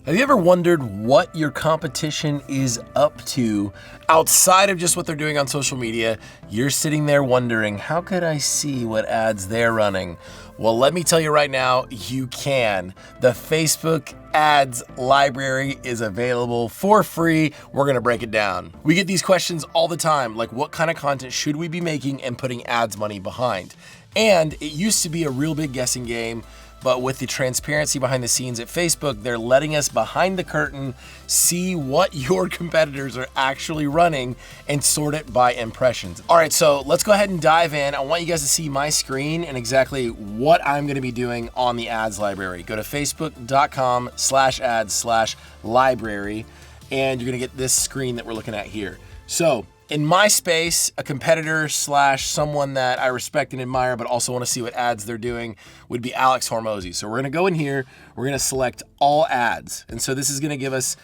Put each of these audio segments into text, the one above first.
Have you ever wondered what your competition is up to outside of just what they're doing on social media? You're sitting there wondering, how could I see what ads they're running? Well, let me tell you right now, you can. The Facebook ads library is available for free. We're gonna break it down. We get these questions all the time, like what kind of content should we be making and putting ads money behind? And it used to be a real big guessing game, but with the transparency behind the scenes at Facebook, they're letting us behind the curtain see what your competitors are actually running and sort it by impressions. All right, so let's go ahead and dive in. I want you guys to see my screen and exactly what I'm gonna be doing on the ads library. Go to facebook.com/ads/library, and you're gonna get this screen that we're looking at here. So, in my space, a competitor / someone that I respect and admire, but also want to see what ads they're doing, would be Alex Hormozi. So we're gonna go in here, we're gonna select all ads. And so this is gonna give us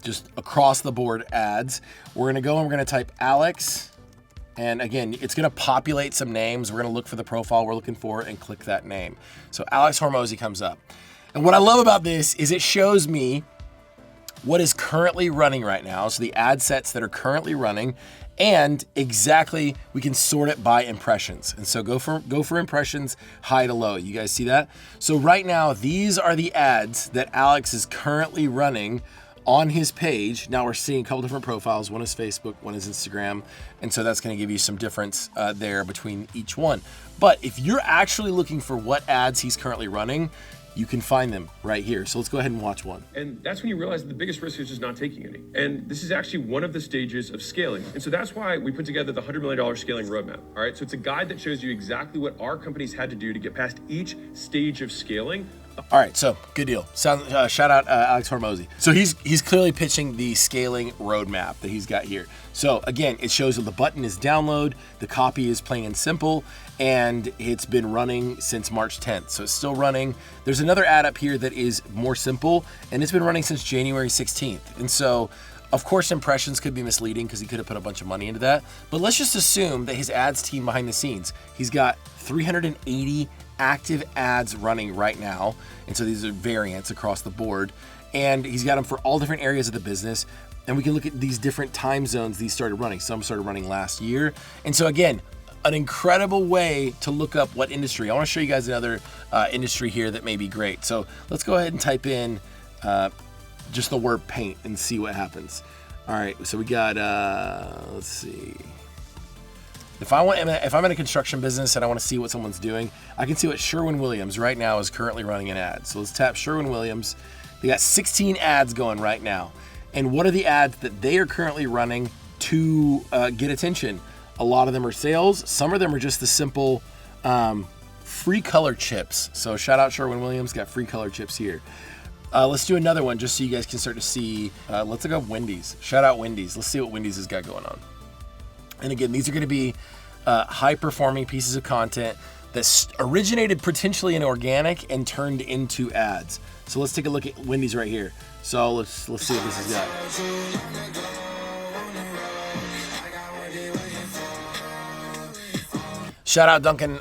just across the board ads. We're gonna go and we're gonna type Alex. And again, it's gonna populate some names. We're gonna look for the profile we're looking for and click that name. So Alex Hormozi comes up. And what I love about this is it shows me what is currently running right now, so the ad sets that are currently running, and exactly we can sort it by impressions. And so go for impressions, high to low. You guys see that? So right now, these are the ads that Alex is currently running on his page. Now we're seeing a couple different profiles. One is Facebook, one is Instagram. And so that's gonna give you some difference there between each one. But if you're actually looking for what ads he's currently running, you can find them right here. So let's go ahead and watch one. And that's when you realize that the biggest risk is just not taking any. And this is actually one of the stages of scaling. And so that's why we put together the $100 million scaling roadmap. All right, so it's a guide that shows you exactly what our companies had to do to get past each stage of scaling. All right, so good deal. Shout out Alex Hormozi. So he's clearly pitching the scaling roadmap that he's got here. So again, it shows that the button is download, the copy is plain and simple, and it's been running since March 10th. So it's still running. There's another ad up here that is more simple, and it's been running since January 16th. And so, of course, impressions could be misleading because he could have put a bunch of money into that. But let's just assume that his ads team behind the scenes, he's got 380 active ads running right now. And so these are variants across the board. And he's got them for all different areas of the business. And we can look at these different time zones these started running. Some started running last year. And so again, an incredible way to look up what industry. I want to show you guys another industry here that may be great. So let's go ahead and type in just the word paint and see what happens. All right, so we got, let's see. If I'm in a construction business and I want to see what someone's doing, I can see what Sherwin-Williams right now is currently running an ad. So let's tap Sherwin-Williams. They got 16 ads going right now. And what are the ads that they are currently running to get attention? A lot of them are sales. Some of them are just the simple free color chips. So shout out Sherwin-Williams, got free color chips here. Let's do another one just so you guys can start to see. Let's look up Wendy's. Shout out Wendy's. Let's see what Wendy's has got going on. And again, these are going to be high performing pieces of content that originated potentially in organic and turned into ads. So let's take a look at Wendy's right here. So let's see what this has got. Shout out Dunkin'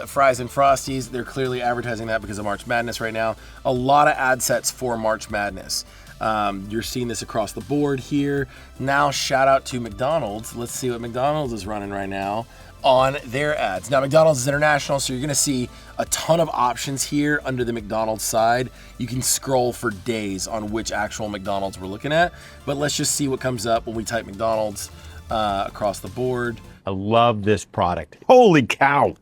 Fries and Frosties. They're clearly advertising that because of March Madness right now. A lot of ad sets for March Madness. You're seeing this across the board here. Now, shout out to McDonald's. Let's see what McDonald's is running right now on their ads. Now, McDonald's is international, so you're gonna see a ton of options here under the McDonald's side. You can scroll for days on which actual McDonald's we're looking at, but let's just see what comes up when we type McDonald's across the board. I love this product. Holy cow.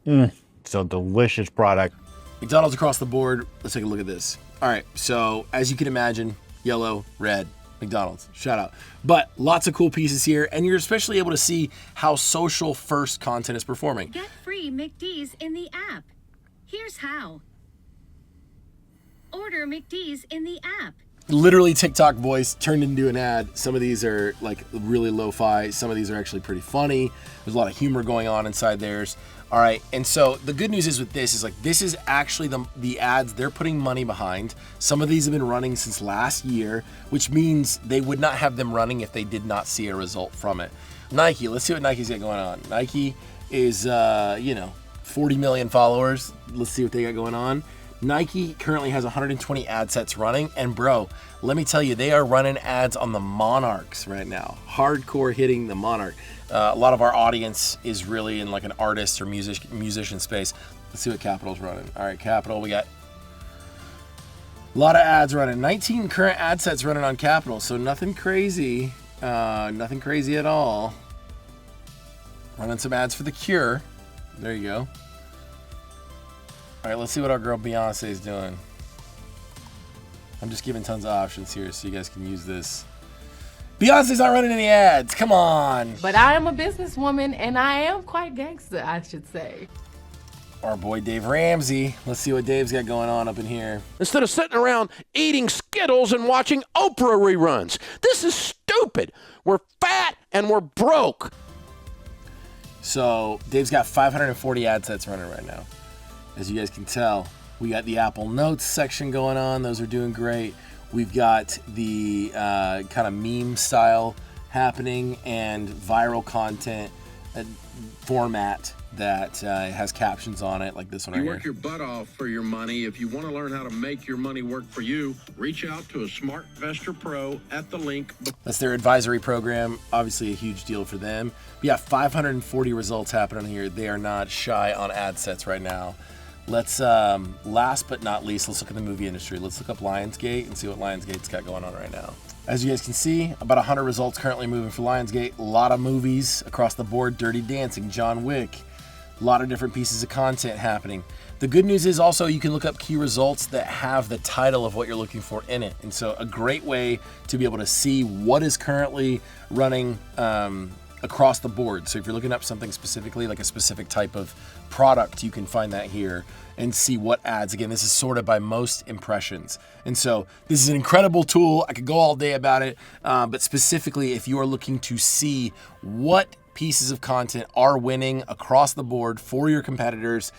It's a delicious product. McDonald's across the board. Let's take a look at this. All right, so as you can imagine, yellow, red, McDonald's, shout out. But lots of cool pieces here, and you're especially able to see how social first content is performing. Get free McD's in the app. Here's how. Order McD's in the app. Literally TikTok voice turned into an ad. Some of these are like really lo-fi. Some of these are actually pretty funny. There's a lot of humor going on inside theirs. All right, and so the good news is with this is like this is actually the ads they're putting money behind. Some of these have been running since last year, which means they would not have them running if they did not see a result from it. Nike, let's see what Nike's got going on. Nike is 40 million followers. Let's see what they got going on. Nike currently has 120 ad sets running, and bro, let me tell you, they are running ads on the Monarchs right now. Hardcore hitting the Monarch. A lot of our audience is really in like an artist or musician space. Let's see what Capital's running. All right, Capital, we got a lot of ads running. 19 current ad sets running on Capital, so nothing crazy. Nothing crazy at all. Running some ads for The Cure. There you go. All right, let's see what our girl Beyonce is doing. I'm just giving tons of options here so you guys can use this. Beyonce's not running any ads. Come on. But I am a businesswoman, and I am quite gangster, I should say. Our boy Dave Ramsey. Let's see what Dave's got going on up in here. Instead of sitting around eating Skittles and watching Oprah reruns. This is stupid. We're fat and we're broke. So Dave's got 540 ad sets running right now. As you guys can tell, we got the Apple Notes section going on. Those are doing great. We've got the kind of meme style happening and viral content format that has captions on it, like this one right You here. work your butt off for your money. If you want to learn how to make your money work for you, reach out to a SmartVestor Pro at the link. That's their advisory program. Obviously a huge deal for them. But yeah, 540 results happening here. They are not shy on ad sets right now. Let's, last but not least, let's look at the movie industry. Let's look up Lionsgate and see what Lionsgate's got going on right now. As you guys can see, about 100 results currently moving for Lionsgate. A lot of movies across the board. Dirty Dancing, John Wick. A lot of different pieces of content happening. The good news is also you can look up key results that have the title of what you're looking for in it. And so a great way to be able to see what is currently running across the board. So if you're looking up something specifically, like a specific type of product, you can find that here and see what ads. Again, this is sorted by most impressions. And so this is an incredible tool. I could go all day about it, but specifically if you are looking to see what pieces of content are winning across the board for your competitors,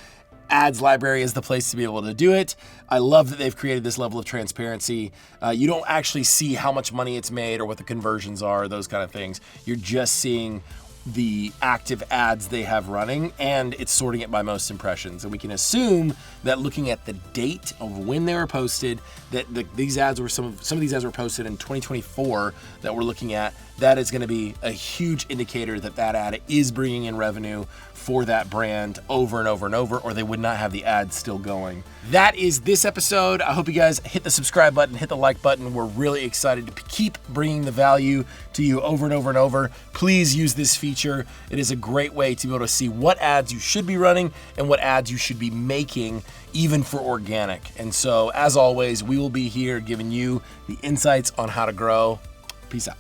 Ads Library is the place to be able to do it. I love that they've created this level of transparency. You don't actually see how much money it's made or what the conversions are, those kind of things. You're just seeing the active ads they have running, and it's sorting it by most impressions. And we can assume that looking at the date of when they were posted, that these ads were some of these ads were posted in 2024 that we're looking at. That is going to be a huge indicator that that ad is bringing in revenue for that brand over and over and over, or they would not have the ads still going. That is this episode. I hope you guys hit the subscribe button, hit the like button. We're really excited to keep bringing the value to you over and over and over. Please use this feature. It is a great way to be able to see what ads you should be running and what ads you should be making, even for organic. And so, as always, we will be here giving you the insights on how to grow. Peace out.